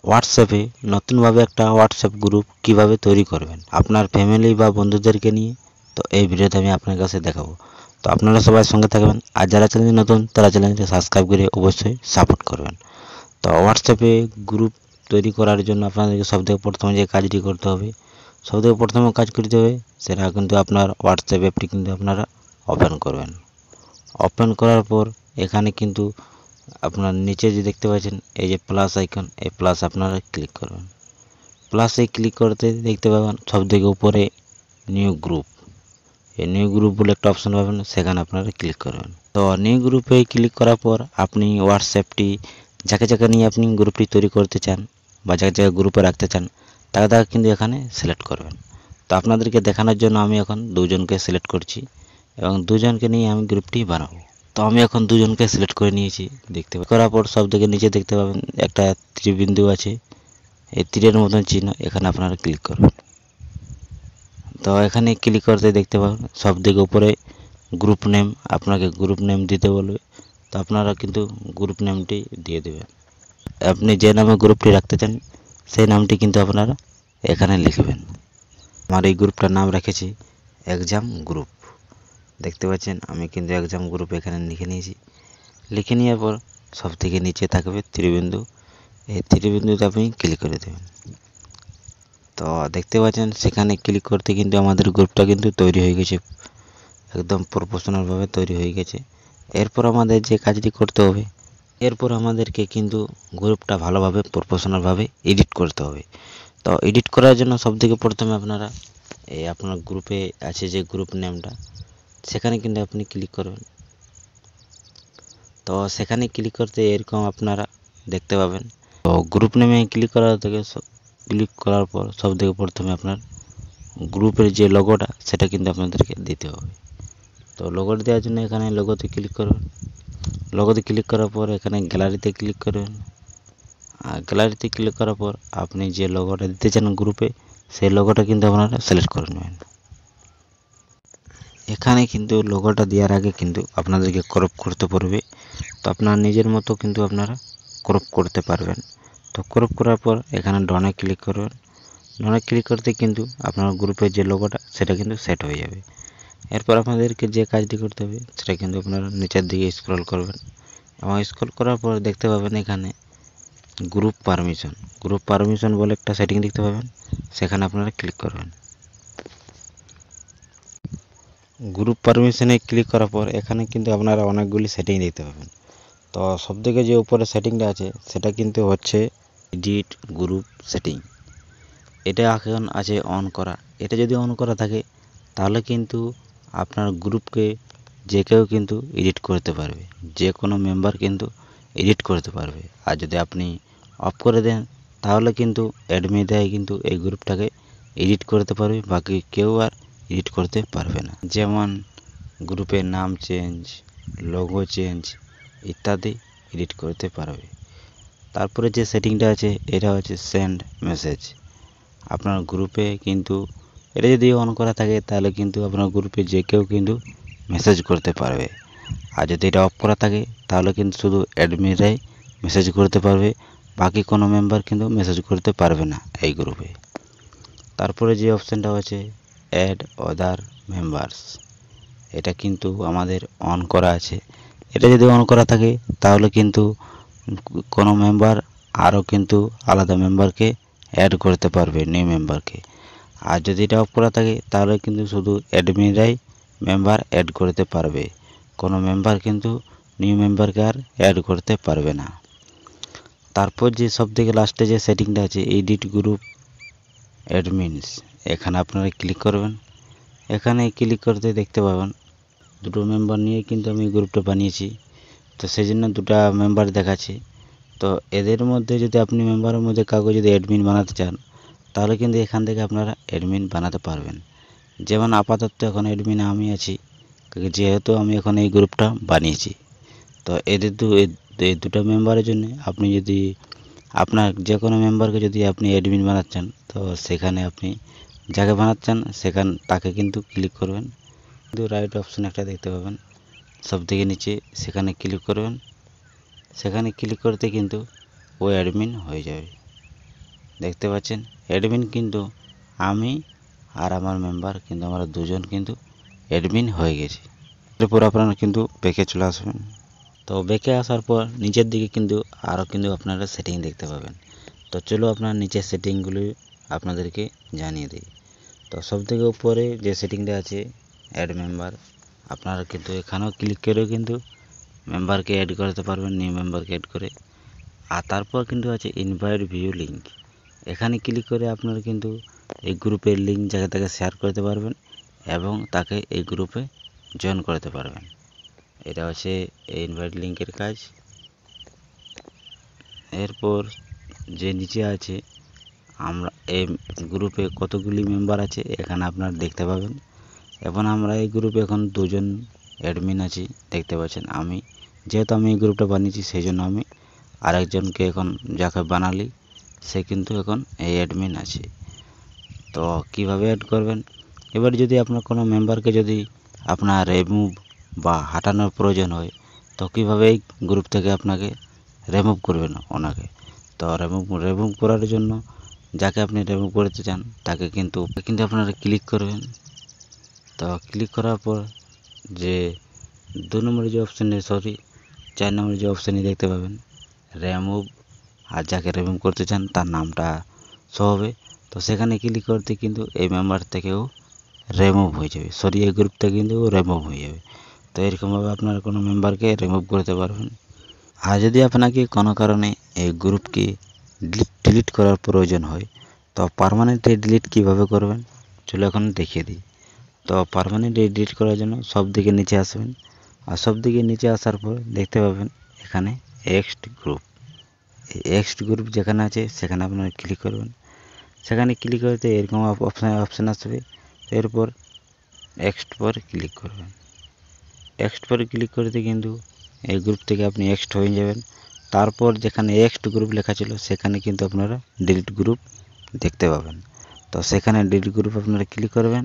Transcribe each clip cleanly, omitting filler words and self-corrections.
হোয়াটসঅ্যাপে নতুনভাবে একটা হোয়াটসঅ্যাপ গ্রুপ কিভাবে তৈরি করবেন আপনার ফ্যামিলি বা বন্ধুদেরকে নিয়ে। তো এই ভিডিওতে আমি আপনার কাছে দেখাবো। তো আপনারা সবাই সঙ্গে থাকবেন, আর যারা চ্যানেলে নতুন তারা চ্যানেলটি সাবস্ক্রাইব করে অবশ্যই সাপোর্ট করবেন। তো হোয়াটসঅ্যাপে গ্রুপ তৈরি করার জন্য আপনাদেরকে সবথেকে প্রথমে যে কাজটি করতে হবে, সবথেকে প্রথমে কাজ করতে হবে সেটা কিন্তু আপনার হোয়াটসঅ্যাপ অ্যাপটি কিন্তু আপনারা ওপেন করবেন। ওপেন করার পর এখানে কিন্তু আপনার নিচে যে দেখতে পাচ্ছেন এই যে প্লাস আইকন, এই প্লাস আপনারা ক্লিক করবেন। প্লাসে ক্লিক করতে দেখতে পাবেন সবথেকে উপরে নিউ গ্রুপ। এই নিউ গ্রুপ বলে একটা অপশন পাবেন, সেখানে আপনারা ক্লিক করবেন। তো নিউ গ্রুপে ক্লিক করার পর আপনি হোয়াটসঅ্যাপটি যাকে যাকে নিয়ে আপনি গ্রুপটি তৈরি করতে চান বা যাকে যাকে গ্রুপে রাখতে চান তাকে তাকে কিন্তু এখানে সিলেক্ট করবেন। তো আপনাদেরকে দেখানোর জন্য আমি এখন দুজনকে সিলেক্ট করছি এবং দুজনকে নিয়ে আমি গ্রুপটি বানাবো। তো আমি এখন দুজনকে সিলেক্ট করে নিয়েছি। দেখতে করার পর সব থেকে নিচে দেখতে পাবেন একটা ত্রিবিন্দু আছে, এই তীরের মতন চিহ্ন, এখানে আপনারা ক্লিক করবেন। তো এখানে ক্লিক করতে দেখতে পাবেন সব থেকে উপরে গ্রুপ নেম, আপনাকে গ্রুপ নেম দিতে বলবে। তো আপনারা কিন্তু গ্রুপ নেমটি দিয়ে দেবেন। আপনি যে নামে গ্রুপটি রাখতে চান সেই নামটি কিন্তু আপনারা এখানে লিখবেন। আমার এই গ্রুপটার নাম রেখেছি এক্সাম গ্রুপ। দেখতে পাচ্ছেন আমি কিন্তু এক্সাম গ্রুপ এখানে লিখে নিয়েছি। লিখে নেওয়ার পর সব থেকে নিচে থাকবে ত্রিবিন্দু, এই ত্রিবিন্দুতে আপনি ক্লিক করে দেবেন। তো দেখতে পাচ্ছেন সেখানে ক্লিক করতে কিন্তু আমাদের গ্রুপটা কিন্তু তৈরি হয়ে গেছে, একদম প্রফেশনালভাবে তৈরি হয়ে গেছে। এরপর আমাদের যে কাজটি করতে হবে, এরপর আমাদেরকে কিন্তু গ্রুপটা ভালোভাবে প্রফেশনালভাবে এডিট করতে হবে। তো এডিট করার জন্য সবথেকে প্রথমে আপনারা এই আপনার গ্রুপে আছে যে গ্রুপ নেমটা, সেখানে কিন্তু আপনি ক্লিক করবেন। তো সেখানে ক্লিক করতে এরকম আপনারা দেখতে পাবেন। তো গ্রুপ নেমে ক্লিক করার পর সবথেকে প্রথমে আপনার গ্রুপের যে লোগোটা সেটা কিন্তু আপনাদেরকে দিতে হবে। তো লোগোটা দেওয়ার জন্য এখানে লোগোতে ক্লিক করবেন। লোগোতে ক্লিক করার পর এখানে গ্যালারিতে ক্লিক করবেন। আর গ্যালারিতে ক্লিক করার পর আপনি যে লোগোটা দিতে চান গ্রুপে, সেই লোগোটা কিন্তু আপনারা সিলেক্ট করে নেবেন। এখানে কিন্তু লোগোটা দেওয়ার আগে কিন্তু আপনাদেরকে ক্রপ করতে পারবে। তো আপনার নিজের মতো কিন্তু আপনারা ক্রপ করতে পারবেন। তো ক্রপ করার পর এখানে ডনে ক্লিক করবেন। ডনে ক্লিক করতে কিন্তু আপনার গ্রুপের যে লোগোটা সেটা কিন্তু সেট হয়ে যাবে। এরপর আপনাদেরকে যে কাজটি করতে হবে সেটা কিন্তু আপনারা নিচের দিকে স্ক্রল করবেন এবং স্ক্রল করার পর দেখতে পাবেন এখানে গ্রুপ পারমিশন বলে একটা সেটিং দেখতে পাবেন, সেখানে আপনারা ক্লিক করবেন। গ্রুপ পারমিশনে ক্লিক করার পর এখানে কিন্তু আপনারা অনেকগুলি সেটিং দেখতে পাবেন। তো সবথেকে যে উপরে সেটিংটা আছে সেটা কিন্তু হচ্ছে এডিট গ্রুপ সেটিং। এটা এখন আছে অন করা। এটা যদি অন করা থাকে তাহলে কিন্তু আপনার গ্রুপকে যে কেউ কিন্তু এডিট করতে পারবে, যে কোনো মেম্বার কিন্তু এডিট করতে পারবে। আর যদি আপনি অফ করে দেন তাহলে কিন্তু অ্যাডমিনরাই কিন্তু এই গ্রুপটাকে এডিট করতে পারবে, বাকি কেউ আর এডিট করতে পারবে না। যেমন গ্রুপের নাম চেঞ্জ, লোগো চেঞ্জ ইত্যাদি এডিট করতে পারবে। তারপরে যে সেটিংটা আছে এটা হচ্ছে সেন্ড মেসেজ। আপনার গ্রুপে কিন্তু এটা যদি অন করা থাকে তাহলে কিন্তু আপনার গ্রুপে যে কেউ কিন্তু মেসেজ করতে পারবে। আর যদি এটা অফ করা থাকে তাহলে কিন্তু শুধু অ্যাডমিনরাই মেসেজ করতে পারবে, বাকি কোনো মেম্বার কিন্তু মেসেজ করতে পারবে না এই গ্রুপে। তারপরে যে অপশানটা আছে অ্যাড আদার মেম্বার্স, এটা কিন্তু আমাদের অন করা আছে। এটা যদি অন করা থাকে তাহলে কিন্তু কোনো মেম্বার আরও কিন্তু আলাদা মেম্বারকে অ্যাড করতে পারবে, নিউ মেম্বারকে। আর যদি এটা অফ করা থাকে তাহলে কিন্তু শুধু অ্যাডমিনরাই মেম্বার অ্যাড করতে পারবে, কোনো মেম্বার কিন্তু নিউ মেম্বারকে আর অ্যাড করতে পারবে না। তারপর যে সবথেকে লাস্টে যে সেটিংটা আছে এডিট গ্রুপ অ্যাডমিনস, এখানে আপনারা ক্লিক করবেন। এখানে ক্লিক করতে দেখতে পাবেন দুটো মেম্বার নিয়ে কিন্তু আমি গ্রুপটা বানিয়েছি, তো সেই জন্য দুটো মেম্বার দেখাচ্ছি। তো এদের মধ্যে যদি আপনি মেম্বারের মধ্যে কাউকে যদি অ্যাডমিন বানাতে চান তাহলে কিন্তু এখান থেকে আপনারা অ্যাডমিন বানাতে পারবেন। যেমন আপাতত এখন অ্যাডমিন আমি আছি, যেহেতু আমি এখন এই গ্রুপটা বানিয়েছি। তো এই দুটো মেম্বারের জন্য আপনি যদি আপনার যে কোনো মেম্বারকে যদি আপনি অ্যাডমিন বানাচ্ছেন তো সেখানে আপনি যাকে বানাচ্ছেন তাকে কিন্তু ক্লিক করবেন। কিন্তু রাইট অপশন একটা দেখতে পাবেন সবথেকে নিচে, সেখানে ক্লিক করবেন। সেখানে ক্লিক করতে কিন্তু ও অ্যাডমিন হয়ে যাবে। দেখতে পাচ্ছেন অ্যাডমিন কিন্তু আমি আর আমার মেম্বার কিন্তু আমরা দুজন কিন্তু অ্যাডমিন হয়ে গেছি। এরপর আপনারা কিন্তু ব্যাকে চলে আসবেন। তো ব্যাকে আসার পর নিচের দিকে কিন্তু আরও কিন্তু আপনারা সেটিং দেখতে পাবেন। তো চলো আপনার নিচের সেটিংগুলি আপনাদেরকে জানিয়ে দিই। তো সবথেকে উপরে যে সেটিংটা আছে অ্যাড মেম্বার, আপনারা কিন্তু এখানেও ক্লিক করেও কিন্তু মেম্বারকে অ্যাড করতে পারবেন, নিউ মেম্বারকে অ্যাড করে। আর তারপর কিন্তু আছে ইনভাইট ভিউ লিঙ্ক, এখানে ক্লিক করে আপনারা কিন্তু এই গ্রুপের লিঙ্ক যাকে তাকে শেয়ার করতে পারবেন এবং তাকে এই গ্রুপে জয়েন করতে পারবেন। এটা হচ্ছে এই ইনভাইট লিঙ্কের কাজ। এরপর যে নিচে আছে আমরা এই গ্রুপে কতগুলি মেম্বার আছে এখানে আপনারা দেখতে পাবেন। এবং আমরা এই গ্রুপে এখন দুজন অ্যাডমিন আছি, দেখতে পাচ্ছেন। আমি যেহেতু আমি এই গ্রুপটা বানিয়েছি সেই জন্য আমি আরেকজনকে এখন যাকে বানালি সে কিন্তু এখন এই অ্যাডমিন আছে। তো কিভাবে অ্যাড করবেন, এবার যদি আপনার কোনো মেম্বারকে যদি আপনার রিমুভ বা হাঁটানোর প্রয়োজন হয় তো কিভাবে এই গ্রুপ থেকে আপনাকে রিমুভ করবেন ওনাকে। তো রিমুভ করার জন্য যাকে আপনি রিমুভ করতে চান তাকে কিন্তু আপনারা ক্লিক করবেন। তো ক্লিক করার পর যে 2 নম্বরের যে অপশানে 4 নম্বরের যে অপশানে দেখতে পাবেন রিমুভ, আর যাকে রিমুভ করতে চান তার নামটা শো হবে। তো সেখানে ক্লিক করতে কিন্তু এই মেম্বার থেকেও রিমুভ হয়ে যাবে, এই গ্রুপ থেকে কিন্তু রিমুভ হয়ে যাবে। তো এরকমভাবে আপনারা কোনো মেম্বারকে রিমুভ করতে পারবেন। আর যদি আপনাকে কোনো কারণে এই গ্রুপকে ডিলিট করার প্রয়োজন হয় তো পার্মানেন্টলি ডিলিট কিভাবে করবেন চলো এখন দেখিয়ে দিই। তো পার্মানেন্টলি ডিলিট করার জন্য সব দিকে নিচে আসবেন, আর সব দিকে নিচে আসার পর দেখতে পাবেন এখানে এক্সট গ্রুপ। এই এক্সট গ্রুপ যেখানে আছে সেখানে আপনারা ক্লিক করবেন। সেখানে ক্লিক করতে এরকম অপশান আসবে। এরপর এক্সট পর ক্লিক করবেন। এক্সট পরে ক্লিক করতে কিন্তু এই গ্রুপ থেকে আপনি এক্সট হয়ে যাবেন। তারপর যেখানে এক্সট গ্রুপ লেখা ছিল সেখানে কিন্তু আপনারা ডিলিট গ্রুপ দেখতে পাবেন। তো সেখানে ডিলিট গ্রুপ আপনারা ক্লিক করবেন।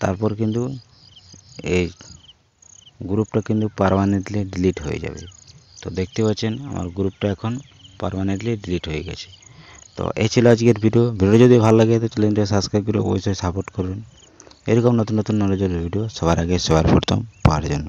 তারপর কিন্তু এই গ্রুপটা কিন্তু পার্মানেন্টলি ডিলিট হয়ে যাবে। তো দেখতে পাচ্ছেন আমার গ্রুপটা এখন পার্মানেন্টলি ডিলিট হয়ে গেছে। তো এই ছিল আজকের ভিডিও যদি ভালো লাগে তো চ্যানেলটা সাবস্ক্রাইব করে অবশ্যই সাপোর্ট করবেন। এরকম নতুন নতুন নলেজের ভিডিও সবার আগে সবার প্রথম পাওয়ার জন্য।